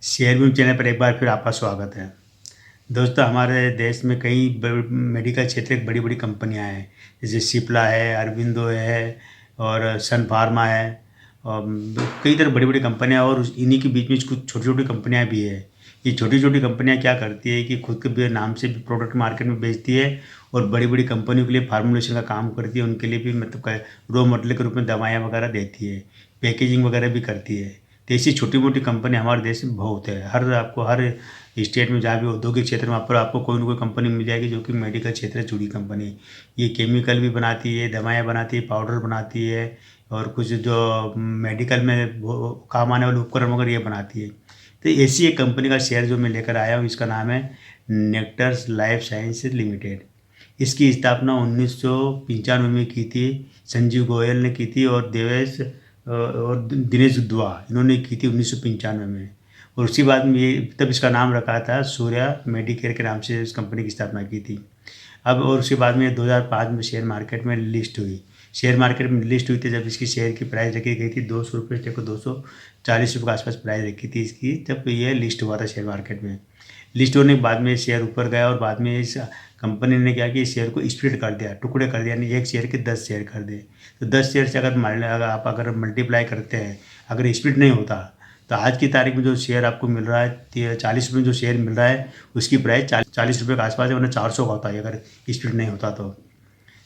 Share view channel पर एक बार फिर आपका स्वागत है। दोस्तों, हमारे देश में कई मेडिकल क्षेत्र की बड़ी-बड़ी कंपनियां हैं, जैसे सिप्ला है, अरबिंदो है और सन फार्मा है और कई तरह बड़ी-बड़ी कंपनियां और इन्हीं के बीच में कुछ छोटी-छोटी कंपनियां भी है। ये छोटी-छोटी कंपनियां क्या करती है कि खुद के भी नाम से भी प्रोडक्ट मार्केट में बेचती है और बड़ी-बड़ी कंपनियों के लिए फार्मूलेशन का काम करती है, उनके लिए भी मतलब रॉ मटेरियल के रूप में दवाइयाँ वगैरह देती है, पैकेजिंग वगैरह भी करती है। तो ऐसी छोटी-मोटी कंपनी हमारे देश में बहुत है। हर स्टेट में जहाँ भी औद्योगिक क्षेत्र में वहाँ पर आपको कोई न कोई कंपनी मिल जाएगी जो कि मेडिकल क्षेत्र से जुड़ी कंपनी। ये केमिकल भी बनाती है, दवाइयाँ बनाती है, पाउडर बनाती है और कुछ जो मेडिकल में वो काम आने वाले उपकरण वगैरह ये बनाती है। तो ऐसी एक कंपनी का शेयर जो मैं लेकर आया हूँ, इसका नाम है नेक्टर्स लाइफ साइंसेज़ लिमिटेड। इसकी स्थापना 1995 में की थी, संजीव गोयल ने की थी और और दिनेश दुआ इन्होंने की थी 1995 में। और उसी बाद में ये तब इसका नाम रखा था सूर्या मेडिकेयर के नाम से इस कंपनी की स्थापना की थी। अब और उसके बाद में 2005 में शेयर मार्केट में लिस्ट हुई। शेयर मार्केट में लिस्ट हुई थी जब इसकी शेयर की प्राइस रखी गई थी 200 रुपये से लेकर 240 रुपये के आसपास प्राइस रखी थी इसकी, जब ये लिस्ट हुआ था शेयर मार्केट में। लिस्ट होने के बाद में शेयर ऊपर गया और बाद में इस कंपनी ने क्या कि इस शेयर को स्प्लिट कर दिया, टुकड़े कर दिया, यानी एक शेयर के 10 शेयर कर दिए। तो 10 शेयर से अगर मल्टीप्लाई करते हैं, अगर स्प्लिट नहीं होता तो आज की तारीख में जो शेयर आपको मिल रहा है 40 रुपये जो शेयर मिल रहा है उसकी प्राइस 40 रुपये के आसपास है, वरना 400 का होता है अगर स्प्लिट नहीं होता तो।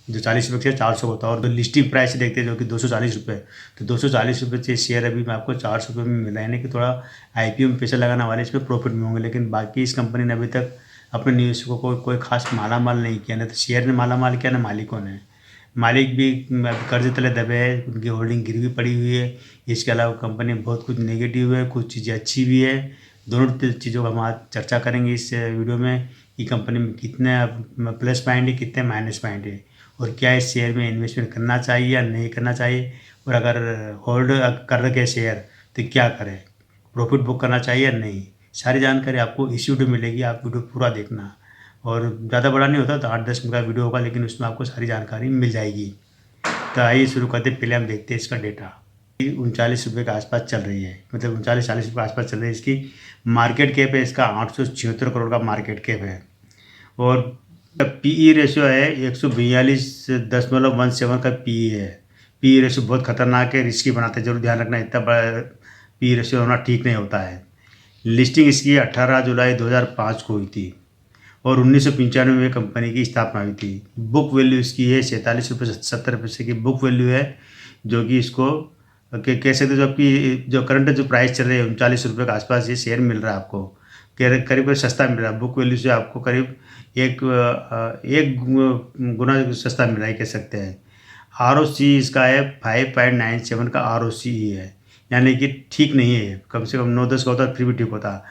जो 40 रुपये से 400 होता है और जो लिस्टिंग प्राइस देखते हैं जो कि 240 रुपये, तो 240 रुपये से शेयर अभी मैं आपको 400 रुपये में मिला है। यानी कि थोड़ा आईपीओ में पैसा लगाने वाले इसमें प्रॉफिट में होंगे, लेकिन बाकी इस कंपनी ने अभी तक अपने निवेशकों को कोई खास मालामाल नहीं किया। ना तो शेयर ने मालामाल किया, ना मालिकों ने। मालिक भी कर्ज तले दबे है, उनकी होल्डिंग गिरवी पड़ी हुई है। इसके अलावा कंपनी में बहुत कुछ नेगेटिव है, कुछ चीज़ें अच्छी भी है। दोनों चीज़ों का हम आज चर्चा करेंगे इस वीडियो में कि कंपनी में कितने प्लस पॉइंट है, कितने माइनस पॉइंट है और क्या इस शेयर में इन्वेस्टमेंट करना चाहिए या नहीं करना चाहिए, और अगर होल्ड कर रखे शेयर तो क्या करें, प्रॉफिट बुक करना चाहिए या नहीं। सारी जानकारी आपको इस वीडियो में मिलेगी, आप वीडियो पूरा देखना। और ज़्यादा बड़ा नहीं होता तो 8-10 मिनट का वीडियो होगा, लेकिन उसमें आपको सारी जानकारी मिल जाएगी। तो आइए शुरू करते, पहले हम देखते हैं इसका डेटा। 39 रुपये के आसपास चल रही है, मतलब 39-40 रुपये के आसपास चल रही है। इसकी मार्केट कैप है इसका 876 करोड़ का मार्केट कैप है और पीई रेशियो है 142.17 का पीई है। पीई रेशियो बहुत खतरनाक है, रिस्की बनाते हैं, जरूर ध्यान रखना, इतना बड़ा पीई रेशियो होना ठीक नहीं होता है। लिस्टिंग इसकी 18 जुलाई 2005 को हुई थी और 1995 में कंपनी की स्थापना हुई थी। बुक वैल्यू इसकी है 47.70 रुपये की बुक वैल्यू है, जो कि इसको कह सकते जो आपकी जो करंट जो प्राइस चल रही है 39 रुपये के आसपास ये शेयर मिल रहा है आपको, करीब सस्ता मिल रहा है। बुक वैल्यू से आपको करीब एक गुना सस्ता मिल रहा है कह सकते हैं। ROC इसका है 5.97 का ROC है, यानी कि ठीक नहीं है, कम से कम 9-10 का होता फिर भी ठीक होता।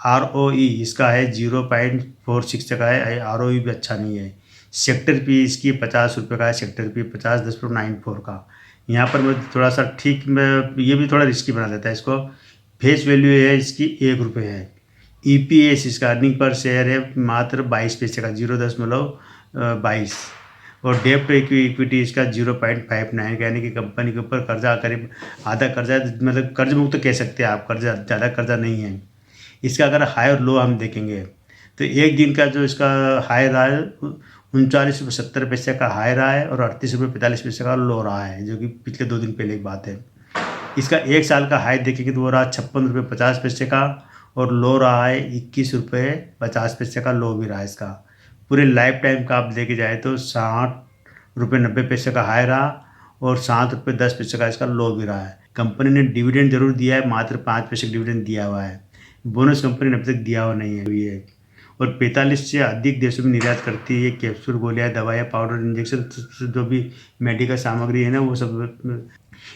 ROE इसका है 0.46 का है, ROE भी अच्छा नहीं है। सेक्टर पी इसकी 50 रुपये का है, सेक्टर पी 50.94 का। यहाँ पर मैं थोड़ा सा ठीक में ये भी थोड़ा रिस्की बना देता है इसको। फेस वैल्यू है इसकी 1 रुपये है। EPS इसका अर्निंग पर शेयर है मात्र 22 पैसे का, 0.22 और डेप्ट इक्विटी इसका 0.59 का, यानी कि कंपनी के ऊपर कर्जा करीब आधा कर्जा, मतलब कर्ज मुक्त कह सकते हैं आप, कर्जा ज़्यादा कर्जा नहीं है। इसका अगर हाई और लो हम देखेंगे तो एक दिन का जो इसका हाई रहा है 39.70 रुपये का हाई रहा है और 38.45 रुपये का लो रहा है, जो कि पिछले 2 दिन पहले की बात है। इसका 1 साल का हाई देखेंगे तो वो रहा 56.50 रुपये का और लो रहा है 21.50 रुपये का लो भी रहा है इसका। पूरे लाइफ टाइम का आप लेके जाए तो 60.90 रुपये का हाई रहा और 7.10 रुपये का इसका लो भी रहा है। कंपनी ने डिविडेंड जरूर दिया है, मात्र 5 पैसे का डिविडेंड दिया हुआ है। बोनस कंपनी ने अभी तक दिया हुआ नहीं है और 45 से अधिक देशों में निर्यात करती है। ये कैप्सूल, गोलियाँ, दवाइयाँ, पाउडर, इंजेक्शन, जो भी मेडिकल सामग्री है ना, वो सब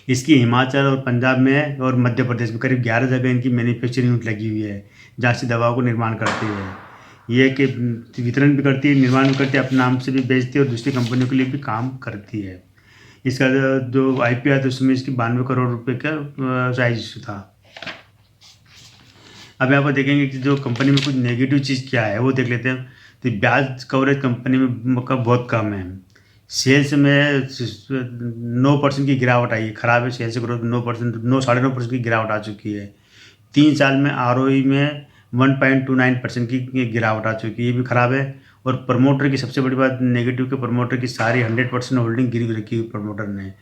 इसकी हिमाचल और पंजाब में और मध्य प्रदेश में करीब 11 जगह इनकी मैन्युफैक्चरिंग यूनिट लगी हुई है, जहाँ से दवाओं को निर्माण करती है। ये कि वितरण भी करती है, निर्माण भी करती है, अपने नाम से भी बेचती है और दूसरी कंपनियों के लिए भी काम करती है। इसका जो IPO था उसमें इसकी 92 करोड़ रुपये का साइज था। अब यहाँ पर देखेंगे कि जो कंपनी में कुछ नेगेटिव चीज़ क्या है वो देख लेते हैं। तो ब्याज कवरेज कंपनी में का बहुत कम है। सेल्स में 9% की गिरावट आई है, खराब है सेल्स ग्रोथ, 9%, 9 साढ़े 9% की गिरावट आ चुकी है। 3 साल में आरओई में 1.29% की गिरावट आ चुकी है, ये भी ख़राब है। और प्रमोटर की सबसे बड़ी बात नेगेटिव के प्रमोटर की सारी 100% होल्डिंग गिरवी रखी हुई प्रमोटर ने।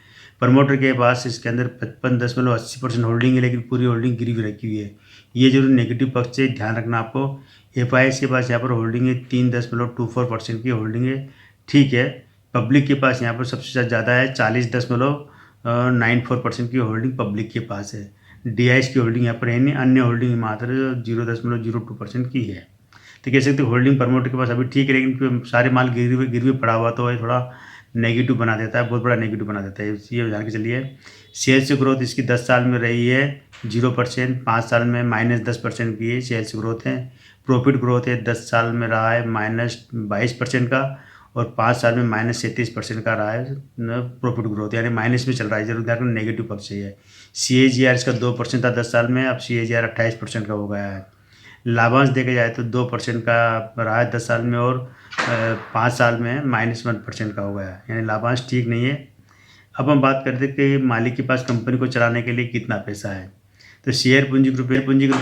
प्रमोटर के पास इसके अंदर 55.80% होल्डिंग है, लेकिन पूरी होल्डिंग गिरवी रखी हुई है। ये जरूर नेगेटिव पक्ष है, ध्यान रखना आपको। एफआईएस के पास यहाँ पर होल्डिंग है 3.24% की होल्डिंग है, ठीक है। पब्लिक के पास यहाँ पर सबसे ज़्यादा है 40.94% की होल्डिंग पब्लिक के पास है। डीआईएस की होल्डिंग यहाँ पर है नहीं, अन्य होल्डिंग मात्र 0.02% की है। तो कह सकते होल्डिंग प्रमोटर के पास अभी ठीक है, लेकिन सारे माल गिरवी पड़ा हुआ तो ये थोड़ा नेगेटिव बना देता है, बहुत बड़ा नेगेटिव बना देता है। ये जान के चलिए। सेल्स ग्रोथ इसकी 10 साल में रही है 0%, 5 साल में -10% की सेल्स ग्रोथ है। प्रॉफिट ग्रोथ है 10 साल में रहा है -22% का, और 5 साल में -37% का रहा है प्रॉफिट ग्रोथ, यानी माइनस में चल रहा है। जरूर ध्यान रखना, नेगेटिव पक्ष है। CAGR इसका 2% था 10 साल में, अब CAGR 28% का हो गया है। लाभांश देखा जाए तो 2% का रहा है 10 साल में, और 5 साल में -1% का हो गया है, यानी लाभांश ठीक नहीं है। अब हम बात करते हैं कि मालिक के पास कंपनी को चलाने के लिए कितना पैसा है। तो शेयर पूंजी के रूप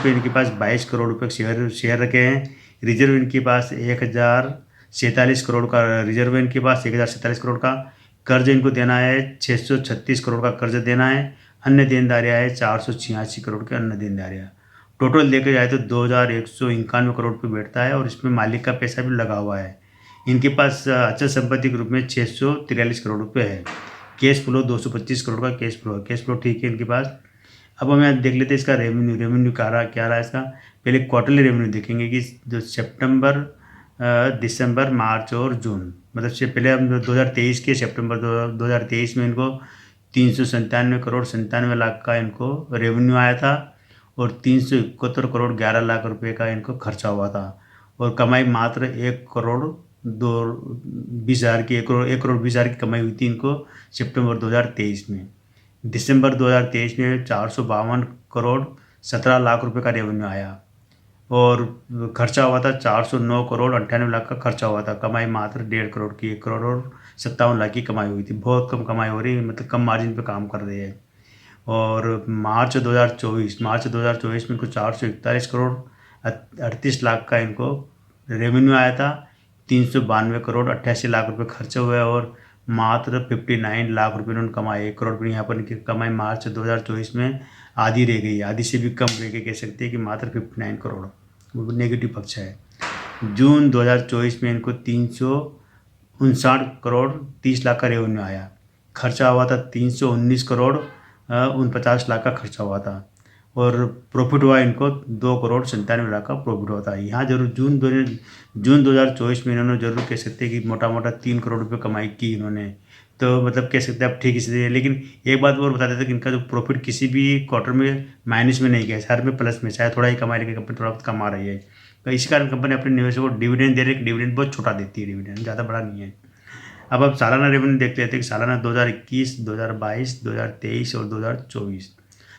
में इनके पास 22 करोड़ रुपये शेयर रखे हैं। रिजर्व इनके पास 1047 करोड़ का रिजर्व है, इनके पास 1047 करोड़ का। कर्ज इनको देना है 636 करोड़ का कर्ज देना है। अन्य देनदारियाँ है 486 करोड़ के अन्य देनदारियाँ। टोटल देखा जाए तो 2191 करोड़ रुपये बैठता है, और इसमें मालिक का पैसा भी लगा हुआ है। इनके पास अचल संपत्ति के रूप में 643 करोड़ रुपये है। कैश फ्लो 225 करोड़ का कैश फ्लो ठीक है इनके पास। अब हम यहाँ देख लेते हैं इसका रेवेन्यू क्या रहा इसका। पहले क्वार्टरली रेवेन्यू देखेंगे कि जो सितंबर, दिसंबर, मार्च और जून, मतलब से पहले हम 2023 के सितंबर 2023 में इनको 397 करोड़ 97 लाख का इनको रेवेन्यू आया था, और 371 करोड़ 11 लाख रुपए का इनको खर्चा हुआ था। और कमाई मात्र 1 करोड़ 20 हज़ार की कमाई हुई थी इनको सितंबर 2023 में। दिसंबर 2023 में 452 करोड़ 17 लाख रुपए का रेवेन्यू आया, और खर्चा हुआ था 409 करोड़ 98 लाख का खर्चा हुआ था। कमाई मात्र 1.5 करोड़ की, 1 करोड़ 57 लाख की कमाई हुई थी। बहुत कम कमाई हो रही है, मतलब कम मार्जिन पे काम कर रही है। और मार्च 2024 में इनको 441 करोड़ 38 लाख का इनको रेवेन्यू आया था। 392 करोड़ 88 लाख रुपए खर्चे हुए, और मात्र 59 लाख रुपए उन्होंने कमाए। 1 करोड़ रुपये यहाँ पर इनकी कमाई मार्च 2024 में आधी रह गई, आधी से भी कम रह गई, कह सकते हैं कि मात्र 59 करोड़, वो नेगेटिव पक्ष है। जून 2024 में इनको 359 करोड़ 30 लाख का रेवेन्यू आया। खर्चा हुआ था 319 करोड़ 49 लाख का खर्चा हुआ था, और प्रॉफिट हुआ इनको 2 करोड़ 97 लाख का प्रॉफिट हुआ था। यहाँ जरूर जून 2024 में इन्होंने जरूर कह सकते हैं कि मोटा मोटा 3 करोड़ रुपये कमाई की इन्होंने। तो मतलब कह सकते हैं आप ठीक इसलिए। लेकिन एक बात और बता देते हैं कि इनका जो प्रॉफिट किसी भी क्वार्टर में माइनस में नहीं गया, हर में प्लस में, चाहे थोड़ा ही कमा रही है कंपनी, थोड़ा बहुत कमा रही है। तो इसी कारण कंपनी अपने निवेशकों को डिविडेंड दे रही है। डिविडेंड बहुत छोटा देती है, डिविडेंड ज़्यादा बड़ा नहीं है। अब सालाना रेवेन्यू देख लेते हैं कि सालाना 2021, 2022, 2023 और 2024।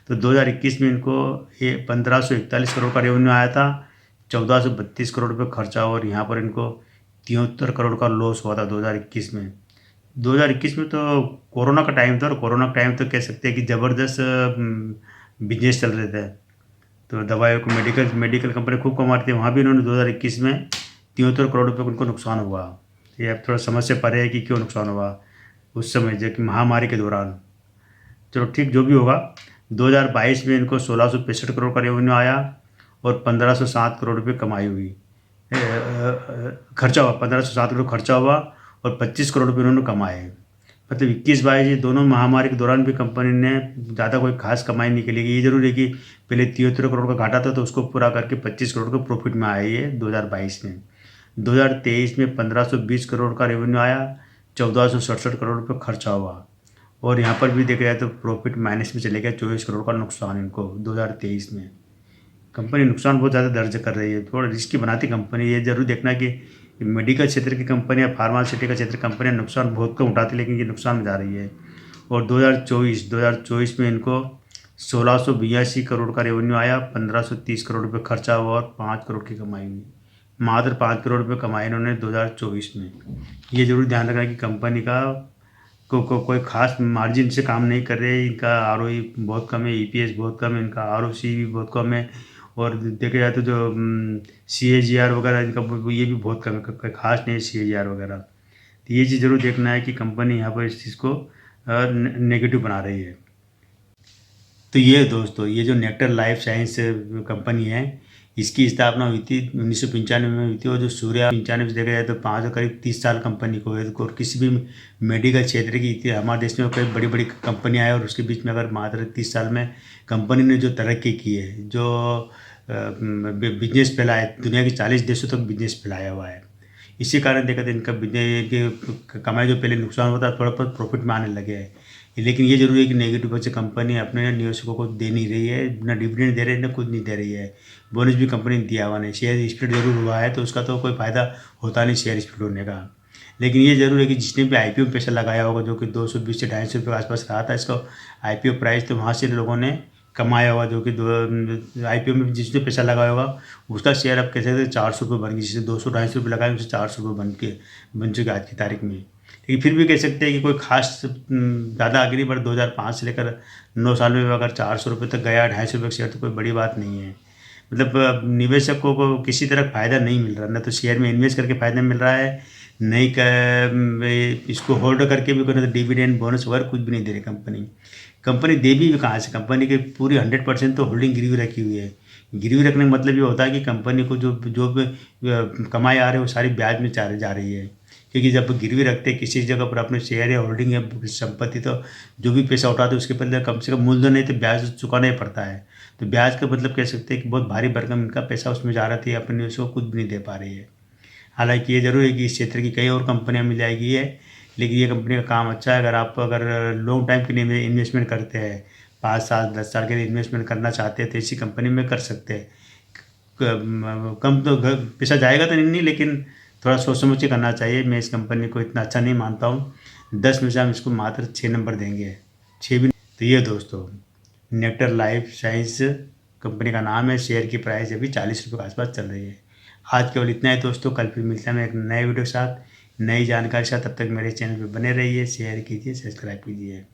तो 2021 में इनको 1541 करोड़ का रेवेन्यू आया था, 1432 करोड़ रुपये खर्चा, और यहाँ पर इनको 73 करोड़ का लॉस हुआ था 2021 में। 2021 में तो कोरोना का टाइम था, और कोरोना का टाइम तो कह सकते हैं कि ज़बरदस्त बिजनेस चल रहे थे। तो दवाइयों को मेडिकल कंपनी खूब कमा रही थी, वहाँ भी इन्होंने 2021 में 73 करोड़ रुपये का उनको नुकसान हुआ। ये अब थोड़ा समझ से परे है कि क्यों नुकसान हुआ उस समय, जो कि महामारी के दौरान। चलो ठीक, जो भी होगा। 2022 में इनको 1665 करोड़ का रेवेन्यू आया, और 1507 करोड़ रुपये कमाई हुई, खर्चा हुआ 1507 करोड़ खर्चा हुआ, और 25 करोड़ रुपये उन्होंने कमाए। मतलब 21-22 ये दोनों महामारी के दौरान भी कंपनी ने ज़्यादा कोई खास कमाई नहीं करी। ये जरूर है कि पहले 73 करोड़ का घाटा था, तो उसको पूरा करके 25 करोड़ का प्रॉफिट में आया ये 2022 में। 2023 में 1520 करोड़ का रेवेन्यू आया, 1467 करोड़ रुपये खर्चा हुआ, और यहाँ पर भी देखा जाए तो प्रॉफिट माइनस में चले गया, 24 करोड़ का नुकसान इनको 2023 में। कंपनी नुकसान बहुत ज़्यादा दर्ज कर रही है, थोड़ा रिस्की बनाती कंपनी। ये जरूर देखना कि मेडिकल क्षेत्र की कंपनियाँ, फार्मास्यूटिकल क्षेत्र की कंपनियाँ नुकसान बहुत कम उठाती, लेकिन ये नुकसान में जा रही है। और 2024 में इनको 1682 करोड़ का रेवेन्यू आया, 1530 करोड़ रुपये खर्चा हुआ, और 5 करोड़ की कमाई हुई। मात्र 5 करोड़ रुपये कमाए इन्होंने 2024 में। ये जरूर ध्यान रखना कि कंपनी का कोई ख़ास मार्जिन से काम नहीं कर रहे। इनका आरओई बहुत कम है, ईपीएस बहुत कम है, इनका आरओसी भी बहुत कम है और देखा जाए तो जो सीएजीआर वगैरह इनका ये भी बहुत कम है, कोई ख़ास नहीं है सीएजीआर वगैरह। तो ये चीज़ ज़रूर देखना है कि कंपनी यहाँ पर इस चीज़ को नेगेटिव बना रही है। तो ये दोस्तों, ये जो नेक्टर लाइफ साइंस कंपनी है, इसकी स्थापना हुई थी 1995 में हुई थी और जो सूर्या 95 से देखा जाए तो 5 करीब 30 साल कंपनी को है। और किसी भी मेडिकल क्षेत्र की थी हमारे देश में कई बड़ी बड़ी कंपनियाँ हैं और उसके बीच में अगर मात्र 30 साल में कंपनी ने जो तरक्की की है, जो बिजनेस फैलाया है, दुनिया के 40 देशों तक बिजनेस फैलाया हुआ है। इसी कारण देखा था इनका बिजनेस की कमाई जो पहले नुकसान होता थोड़ा बहुत प्रॉफिट में आने लगे हैं। लेकिन ये ज़रूरी है कि नेगेटिव वजह से कंपनी अपने निवेशकों को दे नहीं रही है, ना डिविडेंड दे रही है, ना कुछ नहीं दे रही है। बोनस भी कंपनी ने दिया हुआ नहीं। शेयर स्प्लिट जरूर हुआ है तो उसका तो कोई फ़ायदा होता नहीं शेयर स्प्लिट होने का। लेकिन ये ज़रूर है कि जिसने भी आईपीओ में पैसा लगाया होगा जो कि 220 से 250 रुपये के आसपास रहा था इसका आईपीओ प्राइस, तो वहाँ से लोगों ने कमाया होगा। जो कि आईपीओ में जिसने पैसा लगाया होगा उसका शेयर अब कैसे 400 रुपये बन गई। जिससे 200-250 रुपये लगाए उसे 400 रुपये बन चुके आज की तारीख में। लेकिन फिर भी कह सकते हैं कि कोई खास ज़्यादा आगे नहीं बढ़ा। 2005 से लेकर 9 साल में अगर 400 रुपये तक गया 250 रुपये का शेयर तो कोई बड़ी बात नहीं है। मतलब निवेशकों को किसी तरह फ़ायदा नहीं मिल रहा, ना तो शेयर में इन्वेस्ट करके फ़ायदा मिल रहा है, नहीं इसको होल्ड करके भी कोई डिविडेंड बोनस वगैरह कुछ भी नहीं दे रही कंपनी। कंपनी दे भी कहाँ से? कंपनी की पूरी 100% तो होल्डिंग गिरवी रखी हुई है। गिरवी रखने का मतलब ये होता है कि कंपनी को जो जो भी कमाई आ रही है वो सारी ब्याज में जा रही है। क्योंकि जब गिरवी रखते हैं किसी जगह पर अपने शेयर या होल्डिंग या संपत्ति, तो जो भी पैसा उठाते हैं उसके पहले कम से कम मूलधन नहीं तो ब्याज चुकाना ही पड़ता है। तो ब्याज का मतलब कह सकते हैं कि बहुत भारी भरकम इनका पैसा उसमें जा रहा था, अपने निवेश को कुछ भी नहीं दे पा रही है। हालांकि ये ज़रूर है कि इस क्षेत्र की कई और कंपनियां मिल जाएगी है, लेकिन ये कंपनी का काम अच्छा है। अगर लॉन्ग टाइम के लिए इन्वेस्टमेंट करते हैं, 5 साल 10 साल के लिए इन्वेस्टमेंट करना चाहते हैं तो इसी कंपनी में कर सकते हैं। कम तो पैसा जाएगा तो नहीं, लेकिन थोड़ा सोच समझ के करना चाहिए। मैं इस कंपनी को इतना अच्छा नहीं मानता हूँ। 10 में से हम इसको मात्र 6 नंबर देंगे, 6 भी। तो ये दोस्तों, नेक्टर लाइफ साइंस कंपनी का नाम है। शेयर की प्राइस अभी 40 रुपये के आसपास चल रही है। आज केवल इतना ही दोस्तों, कल फिर मिलते हैं मैं एक नए वीडियो के साथ, नई जानकारी के साथ। तब तक मेरे चैनल पर बने रहिए, शेयर कीजिए, सब्सक्राइब कीजिए।